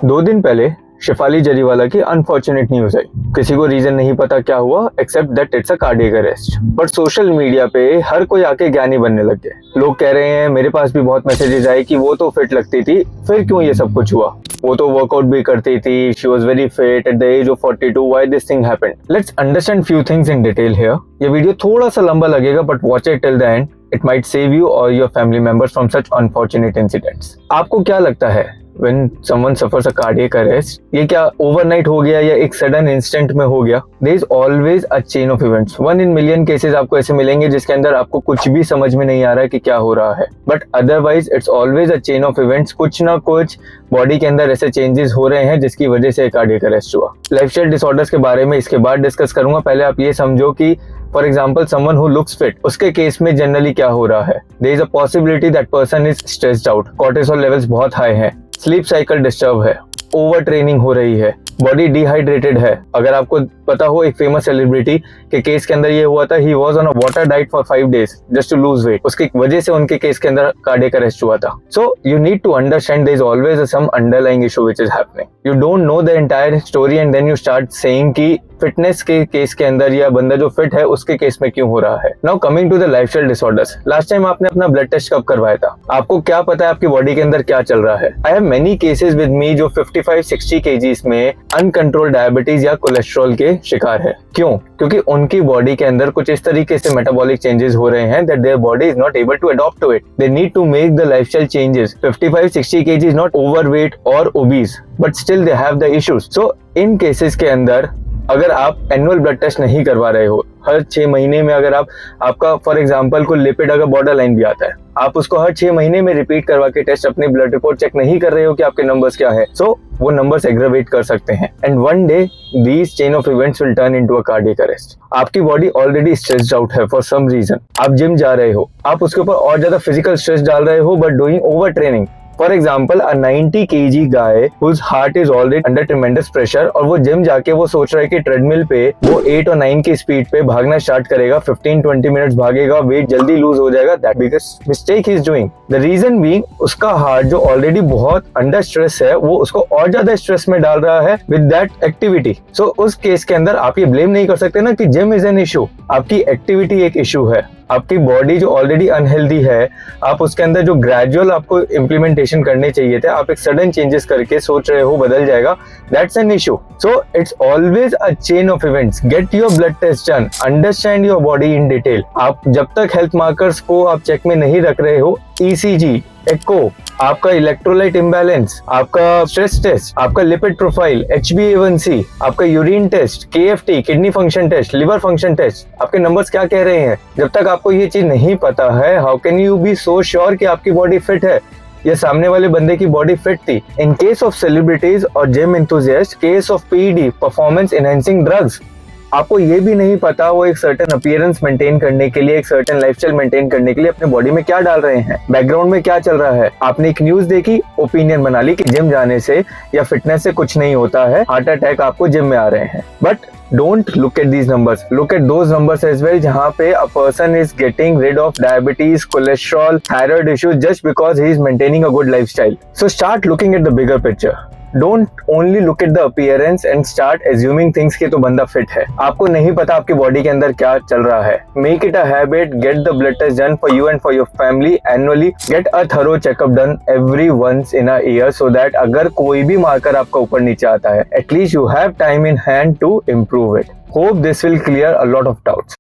2 दिन पहले शेफाली जरीवाला की अनफॉर्चुनेट न्यूज आई। किसी को रीजन नहीं पता क्या हुआ except that it's a cardiac arrest. But social media पे हर कोई आके ज्ञानी बनने लग गए। लोग कह रहे हैं, मेरे पास भी बहुत मैसेजेस आए कि वो तो फिट लगती थी, फिर क्यों ये सब कुछ हुआ? वो तो वर्कआउट भी करती थी, she was very fit at the age of 42, why this thing happened? Let's understand few things in detail here. ये वीडियो थोड़ा सा लंबा लगेगा but watch it till the end. It might save you और your family members from such unfortunate incidents. आपको क्या लगता है when someone suffers a cardiac arrest, ये क्या ओवरनाइट हो गया या एक सडन इंस्टेंट में हो गया? There is always a chain of events. 1 in million cases आपको ऐसे मिलेंगे जिसके अंदर आपको कुछ भी समझ में नहीं आ रहा है कि क्या हो रहा है, but otherwise it's always a chain of events. कुछ ना कुछ बॉडी के अंदर ऐसे चेंजेस हो रहे हैं जिसकी वजह से कार्डियक अरेस्ट हुआ। लाइफस्टाइल डिसऑर्डर्स के बारे में इसके बाद डिस्कस करूंगा। पहले आप ये समझो कि for example someone who looks fit, उसके केस में जनरली क्या हो रहा है? There is a possibility that person is stressed out, cortisol levels बहुत हाई हैं, स्लीप साइकिल डिस्टर्ब है, ओवर ट्रेनिंग हो रही है, बॉडी डिहाइड्रेटेड है। अगर आपको पता हो एक फेमस सेलिब्रिटी के केस के अंदर ये हुआ था, he was on a water diet for 5 days just to lose weight, उसकी वजह से उनके केस के अंदर कार्डियक अरेस्ट हुआ था। So you need to understand there is always some underlying issue which is happening. You don't know the entire story and then you start saying कि fitness के केस के अंदर या बंदा जो फिट है उसके केस में क्यों हो रहा है। Now coming to the lifestyle disorders. Last time आपने अपना ब्लड टेस्ट कब करवाया था? आपको क्या पता है आपकी बॉडी के अंदर क्या चल रहा है? I have many cases with me जो 55-60 kgs में अनकंट्रोल डायबिटीज या कोलेस्ट्रॉल के शिकार है। क्यों? क्योंकि उनकी बॉडी के अंदर कुछ इस तरीके से मेटाबॉलिक चेंजेस हो रहे हैं that their body is not able to adopt to it. They need to make the lifestyle changes. 55-60 kg is not overweight और obese but still they have the issues. So in cases के अंदर अगर आप annual blood test नहीं करवा रहे हो, हर 6 महीने में अगर आपका फॉर एग्जांपल कोई लिपिड अगर बॉर्डर लाइन भी आता है, आप उसको हर 6 महीने में रिपीट करवा के टेस्ट अपनी ब्लड रिपोर्ट चेक नहीं कर रहे हो कि आपके नंबर्स क्या है, सो वो नंबर्स एग्रावेट कर सकते हैं and one day these chain of events will turn into a cardiac arrest. आपकी बॉडी ऑलरेडी स्ट्रेस्ड आउट है फॉर सम रीजन, आप जिम जा रहे हो, आप उसके ऊपर और ज्यादा फिजिकल स्ट्रेस डाल रहे हो but doing over training. For example a 90 kg guy whose heart is already under tremendous pressure और वो जिम जाके वो सोच रहा है कि ट्रेडमिल पे वो 8 और 9 की स्पीड पे भागना स्टार्ट करेगा, 15-20 मिनट्स भागेगा, वेट जल्दी लूज हो जाएगा। That biggest mistake he is doing. The reason being उसका हार्ट जो ऑलरेडी बहुत अंडर स्ट्रेस है वो उसको और ज्यादा स्ट्रेस में डाल रहा है विद दैट एक्टिविटी। सो उस केस के अंदर आप ये ब्लेम नहीं कर सकते ना कि जिम इज एन इशू, आपकी एक्टिविटी एक इशू है। आपकी बॉडी जो ऑलरेडी अनहेल्दी है, आप उसके अंदर जो ग्रेजुअल आपको इम्प्लीमेंटेशन करने चाहिए थे, आप एक सडन चेंजेस करके सोच रहे हो बदल जाएगा, that's an issue. So it's always a chain of events. Get your blood test done, understand your body in detail. आप जब तक हेल्थ मार्कर्स को आप चेक में नहीं रख रहे हो, ECG, एको, आपका इलेक्ट्रोलाइट इम्बैलेंस, आपका स्ट्रेस टेस्ट, आपका लिपिड प्रोफाइल, HbA1c, आपका urine test, KFT, kidney function test, liver function test, आपके नंबर्स क्या कह रहे हैं? जब तक आपको ये चीज नहीं पता है, how can you be so sure कि आपकी बॉडी फिट है या सामने वाले बंदे की बॉडी फिट थी? इन केस ऑफ सेलिब्रिटीज और gym enthusiast, case of PED, performance enhancing drugs, आपको ये भी नहीं पता वो एक सर्टेन अपीयरेंस मेंटेन करने के लिए, एक सर्टेन लाइफस्टाइल मेंटेन करने के लिए अपने बॉडी में क्या डाल रहे हैं, बैकग्राउंड में क्या चल रहा है। आपने एक न्यूज देखी, ओपिनियन बना ली कि जिम जाने से या फिटनेस से कुछ नहीं होता है, हार्ट अटैक आपको जिम में आ रहे हैं। But don't look at these numbers, look at those numbers as well जहाँ पे a person is getting rid of diabetes, cholesterol, thyroid issues just because he is maintaining a good lifestyle. So start looking at the bigger picture. Don't only look at the appearance and start assuming things कि तो बंदा fit है। आपको नहीं पता आपकी body के अंदर क्या चल रहा है। Make it a habit, get the blood test done for you and for your family annually. Get a thorough checkup done every once in a year so that अगर कोई भी मार्कर आपका ऊपर नीचे आता है, at least you have time in hand to improve it. Hope this will clear a lot of doubts.